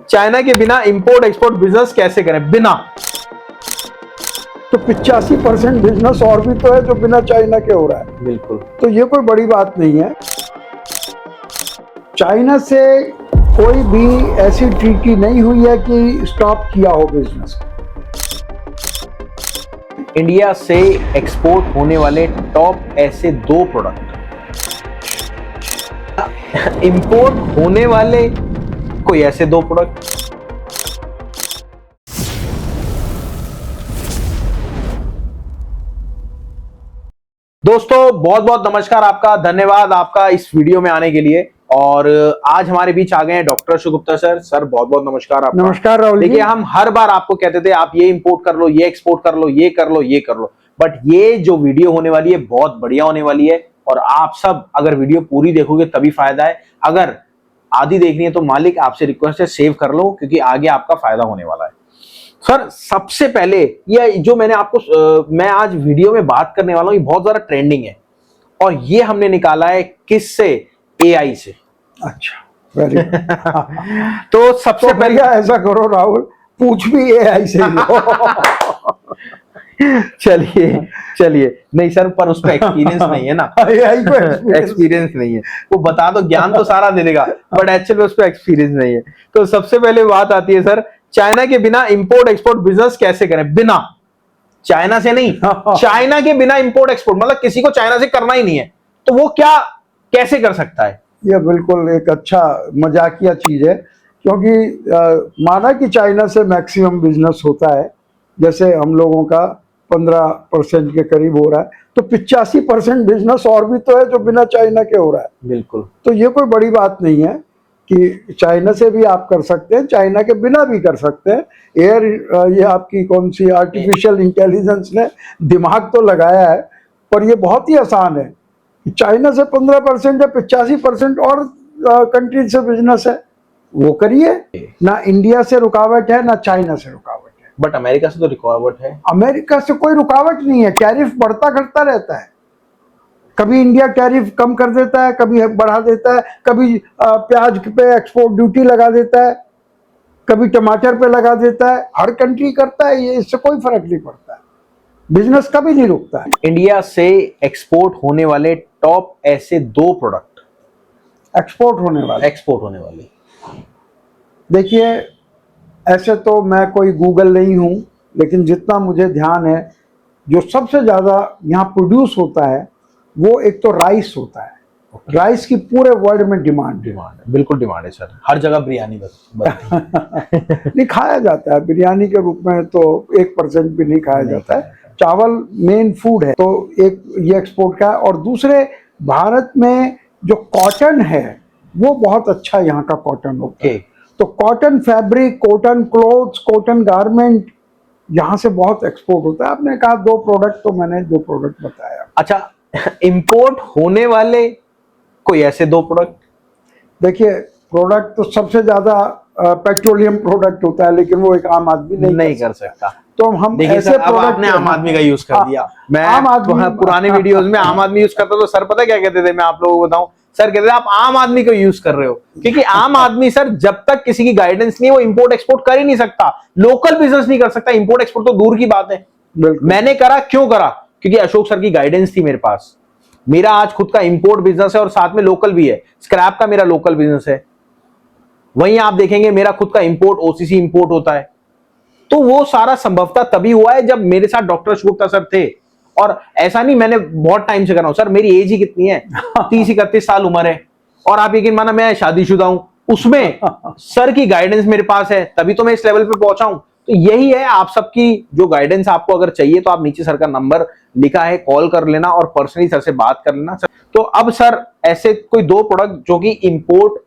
China के बिना import export business कैसे करें? बिना तो 85% बिजनेस और भी तो है जो बिना चाइना के हो रहा है। बिल्कुल। तो ये कोई बड़ी बात नहीं है। चाइना से कोई भी ऐसी ट्रीटी नहीं हुई है कि स्टॉप किया हो बिजनेस। इंडिया से एक्सपोर्ट होने वाले टॉप ऐसे 2 प्रोडक्ट, इंपोर्ट होने वाले कोई ऐसे 2 प्रोडक्ट। दोस्तों बहुत बहुत नमस्कार, आपका धन्यवाद आपका इस वीडियो में आने के लिए। और आज हमारे बीच आ गए हैं doctor Ashok Gupta sir. Sir बहुत बहुत नमस्कार आपका। नमस्कार राहुल जी। देखिए, हम हर बार आपको कहते थे आप ये इंपोर्ट कर लो, ये एक्सपोर्ट कर लो, ये कर लो, ये कर लो, बट ये जो वीडियो होने वाली है बहुत बढ़िया होने वाली है। और आप सब अगर वीडियो पूरी देखोगे तभी फायदा है। अगर आधी देखनी है तो मालिक आपसे रिक्वेस्ट है सेव कर लो, क्योंकि आगे आपका फायदा होने वाला है। सर सबसे पहले ये जो मैंने आपको मैं आज वीडियो में बात करने वाला हूं, ये बहुत ज्यादा ट्रेंडिंग है और ये हमने निकाला है किससे? एआई से। अच्छा, वेरी तो सबसे पहले ऐसा करो राहुल, पूछ भी एआई से लो। चलिए चलिए, नहीं सर, पर उस पर एक्सपीरियंस नहीं है ना। एआई को एक्सपीरियंस नहीं है, वो बता दो ज्ञान तो सारा दे देगा, बट एक्चुअली उस पर एक्सपीरियंस नहीं है। तो सबसे पहले बात आती है सर, चाइना के बिना इंपोर्ट एक्सपोर्ट बिजनेस कैसे करें? बिना चाइना से नहीं, चाइना के बिना इंपोर्ट एक्सपोर्ट, मतलब किसी को चाइना से करना ही नहीं है, तो वो क्या कैसे कर सकता है? यह बिल्कुल एक अच्छा मजाकिया चीज है, क्योंकि माना कि चाइना से मैक्सिमम बिजनेस होता है, जैसे हम लोगों का 15% के करीब हो रहा है, तो 85% बिजनेस और भी तो है जो बिना चाइना के हो रहा है। बिल्कुल। तो ये कोई बड़ी बात नहीं है कि चाइना से भी आप कर सकते हैं, चाइना के बिना भी कर सकते हैं। ये आपकी कौन सी आर्टिफिशियल इंटेलिजेंस ने दिमाग तो लगाया है, पर ये बहुत ही आसान है। चाइना से 15% या 85% और कंट्रीज से बिजनेस है, वो करिए। ना इंडिया से रुकावट है ना चाइना से रुकावट है। बट अमेरिका से तो रुकावट है। अमेरिका से कोई रुकावट नहीं है, टैरिफ बढ़ता घटता रहता है। कभी इंडिया टैरिफ कम कर देता है, कभी बढ़ा देता है, कभी प्याज पे एक्सपोर्ट ड्यूटी लगा देता है, कभी टमाटर पे लगा देता है। हर कंट्री करता है ये, इससे कोई फर्क नहीं पड़ता है। बिजनेस कभी नहीं रुकता है। इंडिया से एक्सपोर्ट होने वाले टॉप ऐसे 2 प्रोडक्ट, एक्सपोर्ट होने वाले। देखिए, ऐसे तो मैं कोई गूगल नहीं हूँ, लेकिन जितना मुझे ध्यान है, जो सबसे ज़्यादा यहाँ प्रोड्यूस होता है वो एक तो राइस होता है। राइस की पूरे वर्ल्ड में डिमांड है। बिल्कुल डिमांड है सर, हर जगह बिरयानी बनती है। नहीं खाया जाता है बिरयानी के रूप में, तो 1% भी नहीं खाया जाता है। चावल मेन फूड है, तो एक ये एक्सपोर्ट का है। और दूसरे, भारत में जो कॉटन है वो बहुत अच्छा यहाँ का कॉटन होता है। तो cotton fabric, cotton clothes, cotton garment यहाँ से बहुत एक्सपोर्ट होता है। आपने कहा 2 प्रोडक्ट, तो मैंने 2 प्रोडक्ट बताया। अच्छा, इंपोर्ट होने वाले कोई ऐसे 2 प्रोडक्ट? देखिए, प्रोडक्ट तो सबसे ज्यादा पेट्रोलियम प्रोडक्ट होता है, लेकिन वो एक आम आदमी नहीं कर सकता। तो हम ऐसे अब आपने आम आदमी का यूज कर दिया। मैं आम आदमी पुराने वीडियोस में आम आदमी यूज करता, तो सर पता क्या कहते थे, मैं आप लोगों को बताऊं, सर कहते थे आप आम आदमी को यूज कर रहे हो, क्योंकि आम आदमी सर जब तक किसी की गाइडेंस नहीं है वो इंपोर्ट एक्सपोर्ट कर ही नहीं सकता, लोकल बिजनेस नहीं कर सकता। इंपोर्ट एक्सपोर्ट तो दूर की बात है। मैंने करा, क्यों करा? क्योंकि अशोक सर की गाइडेंस थी मेरे पास। मेरा आज खुद का इंपोर्ट बिजनेस है और साथ में लोकल भी है। स्क्रैप का मेरा लोकल बिजनेस है। वहीं आप देखेंगे मेरा खुद का इंपोर्ट ओसीसी इंपोर्ट होता है। तो वो सारा संभवतः तभी हुआ है जब मेरे साथ डॉक्टर अशोक गुप्ता सर थे। और ऐसा नहीं मैंने बहुत टाइम से कर रहा हूं सर, मेरी एज ही कितनी है, 30-31 साल उम्र है। और आप यकीन माना मैं शादीशुदा हूं, उसमें सर की गाइडेंस मेरे पास है, तभी तो मैं इस लेवल पे पहुंचा हूं। तो यही है, आप सबकी जो गाइडेंस आपको अगर चाहिए तो आप नीचे सर का नंबर लिखा है, कॉल कर लेना और पर्सनली सर से बात कर लेना। तो अब सर ऐसे कोई 2 प्रोडक्ट जो कि इंपोर्ट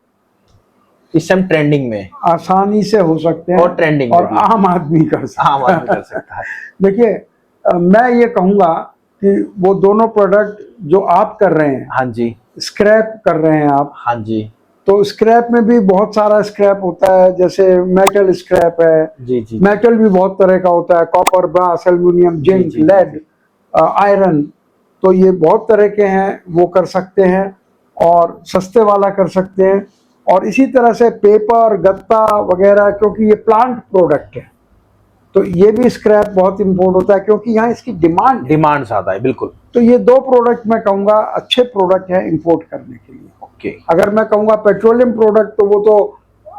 इस टाइम ट्रेंडिंग में आसानी से हो सकते हैं और ट्रेंडिंग और आम आदमी कर सकता है। देखिए, मैं ये कहूंगा कि वो दोनों प्रोडक्ट जो आप कर रहे हैं, हाँ जी, स्क्रैप कर रहे हैं आप, हाँ जी, तो स्क्रैप में भी बहुत सारा स्क्रैप होता है। जैसे मेटल स्क्रैप है, जी जी, मेटल भी बहुत तरह का होता है, copper, brass, aluminium, zinc, lead, iron. तो ये बहुत तरह के हैं, वो कर सकते हैं और सस्ते वाला कर सकते हैं। और इसी तरह से पेपर, गत्ता वगैरह, क्योंकि ये प्लांट प्रोडक्ट है तो ये भी स्क्रैप बहुत इंपोर्ट होता है क्योंकि यहाँ इसकी डिमांड ज्यादा है, बिल्कुल। तो ये दो प्रोडक्ट मैं कहूँगा अच्छे प्रोडक्ट हैं इंपोर्ट करने के लिए। ओके। अगर मैं कहूँगा पेट्रोलियम प्रोडक्ट तो वो तो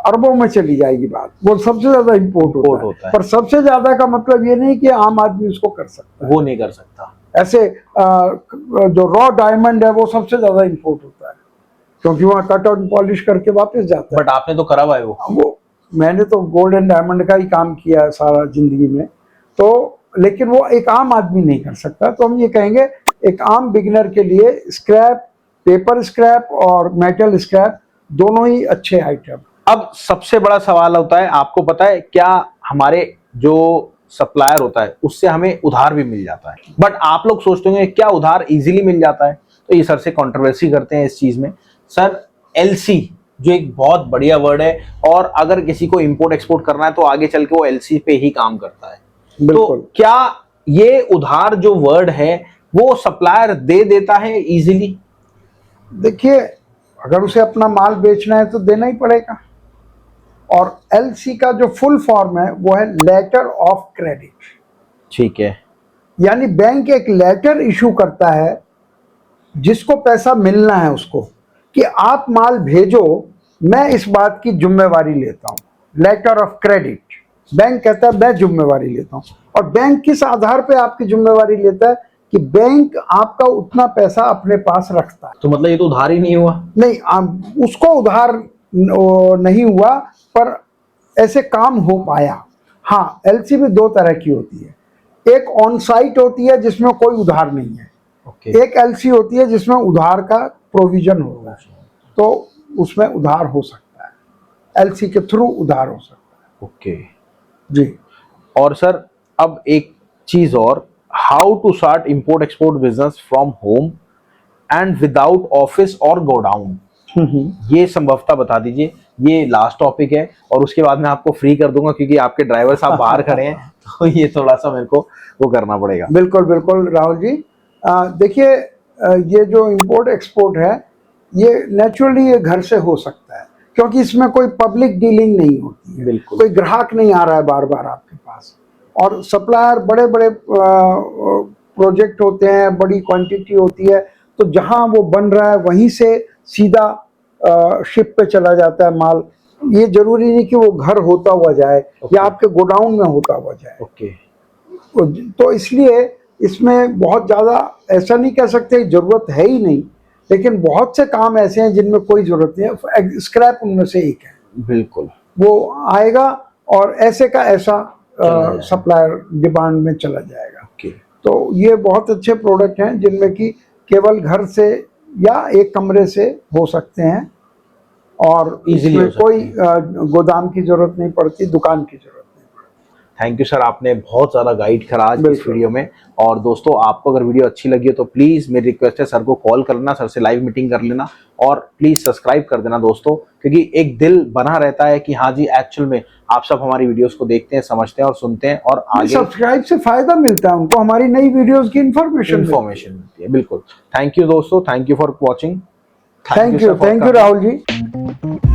अरबों में चली जाएगी बात, वो सबसे ज्यादा इंपोर्ट होता है। पर सबसे ज्यादा का मतलब ये नहीं कि आम आदमी उसको कर सकता है, वो नहीं कर सकता। ऐसे जो रॉ डायमंड है वो सबसे ज्यादा इंपोर्ट होता है क्योंकि वहाँ कट आउट पॉलिश करके वापस जाता है। बट आपने तो करा हुआ है वो। मैंने तो गोल्ड एंड डायमंड का ही काम किया है सारा जिंदगी में, तो लेकिन वो एक आम आदमी नहीं कर सकता। तो हम ये कहेंगे एक आम बिगिनर के लिए स्क्रैप, पेपर स्क्रैप और मेटल स्क्रैप दोनों ही अच्छे आइटम। अब सबसे बड़ा सवाल होता है, आपको पता है क्या, हमारे जो सप्लायर होता है उससे हमें उधार भी मिल जाता है, बट आप लोग सोचते होंगे क्या उधार इजीली मिल जाता है? तो ये सर से कंट्रोवर्सी करते हैं इस चीज में। सर एलसी जो एक बहुत बढ़िया वर्ड है, और अगर किसी को इंपोर्ट एक्सपोर्ट करना है तो आगे चल के वो एलसी पे ही काम करता है। तो क्या ये उधार जो वर्ड है वो सप्लायर दे देता है इजीली? देखिए, अगर उसे अपना माल बेचना है तो देना ही पड़ेगा। और एलसी का जो फुल फॉर्म है वो है लेटर ऑफ क्रेडिट। ठीक है। यानी बैंक एक लेटर इशू करता है जिसको पैसा मिलना है उसको, कि आप माल भेजो, मैं इस बात की जिम्मेवारी लेता हूं। लेटर ऑफ क्रेडिट, बैंक कहता है मैं जिम्मेवारी लेता हूं। और बैंक किस आधार पे आपकी जिम्मेवारी लेता है? कि बैंक आपका उतना पैसा अपने पास रखता है। तो मतलब ये तो उधार ही नहीं हुआ? नहीं, उसको उधार नहीं हुआ, पर ऐसे काम हो पाया। हाँ, एलसी भी दो तरह की होती है। एक ऑन साइट होती है जिसमें कोई उधार नहीं है। एक एलसी होती है जिसमें उधार का प्रोविजन होगा, तो उसमें उधार हो सकता है, एलसी के थ्रू उधार हो सकता है। ओके जी। और सर अब एक चीज और, how to start import export business from home and without office और गोडाउन, ये संभवतः बता दीजिए। ये लास्ट टॉपिक है और उसके बाद मैं आपको फ्री कर दूंगा क्योंकि आपके ड्राइवर साहब बाहर खड़े हैं, तो ये थोड़ा सा मेरे को वो करना पड़ेगा। बिल्कुल बिल्कुल राहुल जी। देखिए, ये जो इंपोर्ट एक्सपोर्ट है ये नेचुरली ये घर से हो सकता है क्योंकि इसमें कोई पब्लिक डीलिंग नहीं होती है। बिल्कुल। कोई ग्राहक नहीं आ रहा है बार बार आपके पास, और सप्लायर बड़े बड़े प्रोजेक्ट होते हैं, बड़ी क्वांटिटी होती है, तो जहां वो बन रहा है वहीं से सीधा शिप पे चला जाता है माल। ये जरूरी नहीं कि वो घर होता हुआ जाए या आपके गोडाउन में होता हुआ जाए। ओके। तो इसलिए इसमें बहुत ज़्यादा ऐसा नहीं कह सकते जरूरत है ही नहीं, लेकिन बहुत से काम ऐसे हैं जिनमें कोई जरूरत नहीं है। स्क्रैप उनमें से एक है। बिल्कुल। वो आएगा और ऐसे का ऐसा सप्लायर डिमांड में चला जाएगा। तो ये बहुत अच्छे प्रोडक्ट हैं जिनमें कि केवल घर से या एक कमरे से हो सकते हैं, और इसमें कोई गोदाम की जरूरत नहीं पड़ती, दुकान की जरूरत नहीं पड़ती। थैंक यू सर, आपने बहुत ज़्यादा गाइड करा आज इस वीडियो में। और दोस्तों, आपको अगर वीडियो अच्छी लगी हो तो प्लीज़ मेरी रिक्वेस्ट है, सर को कॉल कर लेना, सर से लाइव मीटिंग कर लेना, और प्लीज़ सब्सक्राइब कर देना दोस्तों, क्योंकि एक दिल बना रहता है कि हाँ जी एक्चुअल में आप सब हमारी वीडियोस को देखते हैं, समझते हैं और सुनते हैं, और आगे सब्सक्राइब से फायदा मिलता है उनको, हमारी नई वीडियोस की इन्फॉर्मेशन मिलती है। बिल्कुल। थैंक यू दोस्तों, thank you for watching. Thank you Rahul ji.